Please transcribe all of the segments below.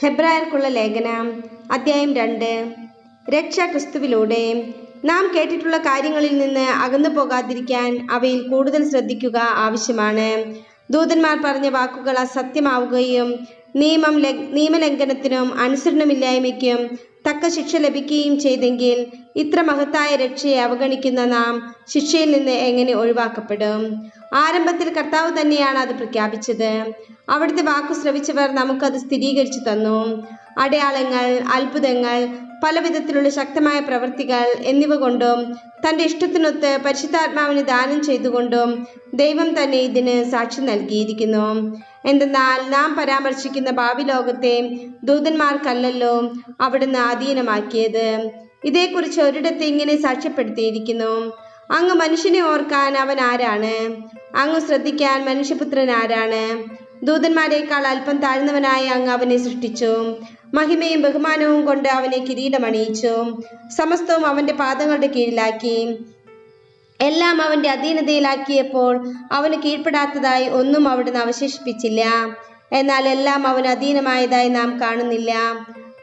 ഹെബ്രായർക്കുള്ള ലേഖനം അധ്യായം 2. രക്ഷ ക്രിസ്തുവിലൂടെ. നാം കേട്ടിട്ടുള്ള കാര്യങ്ങളിൽ നിന്ന് അകന്നു പോകാതിരിക്കാൻ അവയിൽ കൂടുതൽ ശ്രദ്ധിക്കുക ആവശ്യമാണ്. ദൂതന്മാർ പറഞ്ഞ വാക്കുകൾ അസത്യമാവുകയും നിയമലംഘനത്തിനും അനുസരണമില്ലായ്മയ്ക്കും തക്ക ശിക്ഷ ലഭിക്കുകയും ചെയ്തെങ്കിൽ ഇത്ര മഹത്തായ രക്ഷയെ അവഗണിക്കുന്ന നാം ശിക്ഷയിൽ നിന്ന് എങ്ങനെ ഒഴിവാക്കപ്പെടും? ആരംഭത്തിൽ കർത്താവ് തന്നെയാണ് അത് പ്രഖ്യാപിച്ചത്. അവിടുത്തെ വാക്കു ശ്രവിച്ചവർ നമുക്കത് സ്ഥിരീകരിച്ചു തന്നു. അടയാളങ്ങൾ, അത്ഭുതങ്ങൾ, പല വിധത്തിലുള്ള ശക്തമായ പ്രവൃത്തികൾ എന്നിവ കൊണ്ടും തൻ്റെ ഇഷ്ടത്തിനൊത്ത് പരിശുദ്ധാത്മാവിന് ദാനം ചെയ്തുകൊണ്ടും ദൈവം തന്നെ ഇതിന് സാക്ഷി നൽകിയിരിക്കുന്നു. എന്തെന്നാൽ നാം പരാമർശിക്കുന്ന ഭാവി ലോകത്തെ ദൂതന്മാർക്കല്ലല്ലോ അവിടുന്ന് അധീനമാക്കിയത്. ഇതേക്കുറിച്ച് ഒരിടത്ത് ഇങ്ങനെ സാക്ഷ്യപ്പെടുത്തിയിരിക്കുന്നു: അങ്ങ് മനുഷ്യനെ ഓർക്കാൻ അവൻ ആരാണ്? അങ്ങ് ശ്രദ്ധിക്കാൻ മനുഷ്യപുത്രൻ ആരാണ്? ദൂതന്മാരെക്കാൾ അല്പം താഴ്ന്നവനായ അങ്ങ് അവനെ സൃഷ്ടിച്ചു. മഹിമയും ബഹുമാനവും കൊണ്ട് അവനെ കിരീടമണിയിച്ചു. സമസ്തവും അവന്റെ പാദങ്ങളുടെ കീഴിലാക്കി. എല്ലാം അവന്റെ അധീനതയിലാക്കിയപ്പോൾ അവന് കീഴ്പ്പെടാത്തതായി ഒന്നും അവിടുന്ന് അവശേഷിപ്പിച്ചില്ല. എന്നാൽ എല്ലാം അവന് അധീനമായതായി നാം കാണുന്നില്ല.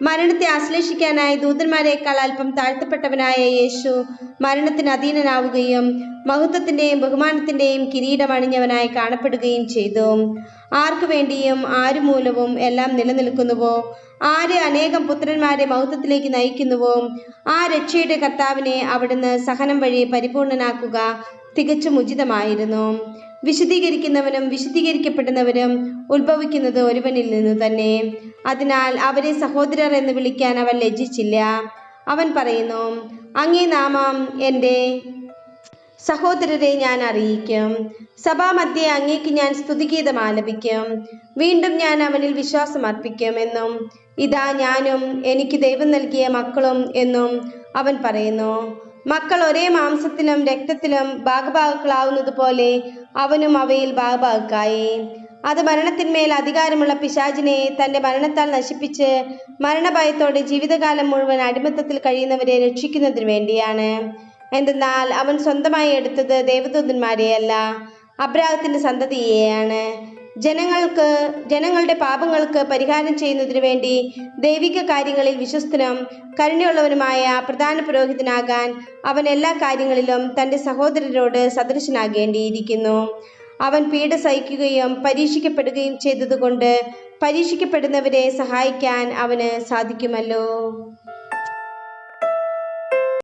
മരണത്തെ ആശ്ലേഷിക്കാനായി ദൂതന്മാരെക്കാൾ അല്പം താഴ്ത്തപ്പെട്ടവനായ യേശു മരണത്തിന് അധീനനാവുകയും മഹത്വത്തിന്റെയും ബഹുമാനത്തിന്റെയും കിരീടമണിഞ്ഞവനായി കാണപ്പെടുകയും ചെയ്തു. ആർക്കു വേണ്ടിയും ആരു മൂലവും എല്ലാം നിലനിൽക്കുന്നുവോ, ആര് അനേകം പുത്രന്മാരെ മഹത്വത്തിലേക്ക് നയിക്കുന്നുവോ, ആ രക്ഷയുടെ കർത്താവിനെ അവിടുന്ന് സഹനം വഴി പരിപൂർണനാക്കുക തികച്ചും ഉചിതമായിരുന്നു. വിശുദ്ധീകരിക്കുന്നവനും വിശുദ്ധീകരിക്കപ്പെടുന്നവരും ഉത്ഭവിക്കുന്നത് ഒരുവനിൽ നിന്നു തന്നെ. അതിനാൽ അവരെ സഹോദരർ എന്ന് വിളിക്കാൻ അവൻ ലജ്ജിച്ചില്ല. അവൻ പറയുന്നു: അങ്ങേ നാമം എൻ്റെ സഹോദരരെ ഞാൻ അറിയിക്കും. സഭാമധ്യേ അങ്ങേക്ക് ഞാൻ സ്തുതിഗീതം ആലപിക്കും. വീണ്ടും ഞാൻ അവനിൽ വിശ്വാസം അർപ്പിക്കും എന്നും ഇതാ ഞാനും എനിക്ക് ദൈവം നൽകിയ മക്കളും എന്നും അവൻ പറയുന്നു. മക്കൾ ഒരേ മാംസത്തിലും രക്തത്തിലും ഭാഗഭാഗുക്കളാവുന്നത് പോലെ അവനും അവയിൽ ഭാഗഭാഗുക്കായി. അത് മരണത്തിന്മേൽ അധികാരമുള്ള പിശാചിനെ തൻ്റെ മരണത്താൽ നശിപ്പിച്ച് മരണഭയത്തോടെ ജീവിതകാലം മുഴുവൻ അടിമത്തത്തിൽ കഴിയുന്നവരെ രക്ഷിക്കുന്നതിന് വേണ്ടിയാണ്. എന്തെന്നാൽ അവൻ സ്വന്തമായി എടുത്തത് ദേവദൂതന്മാരെയല്ല, അബ്രാഹത്തിന്റെ സന്തതിയെയാണ്. ജനങ്ങളുടെ പാപങ്ങൾക്ക് പരിഹാരം ചെയ്യുന്നതിനു വേണ്ടി ദൈവിക കാര്യങ്ങളിൽ വിശ്വസ്തനും കരുണയുള്ളവനുമായ പ്രധാന പുരോഹിതനാകാൻ അവൻ എല്ലാ കാര്യങ്ങളിലും തൻ്റെ സഹോദരരോട് സദൃശനാകേണ്ടിയിരിക്കുന്നു. അവൻ പീഡ സഹിക്കുകയും പരീക്ഷിക്കപ്പെടുകയും ചെയ്തതുകൊണ്ട് പരീക്ഷിക്കപ്പെടുന്നവരെ സഹായിക്കാൻ അവന് സാധിക്കുമല്ലോ.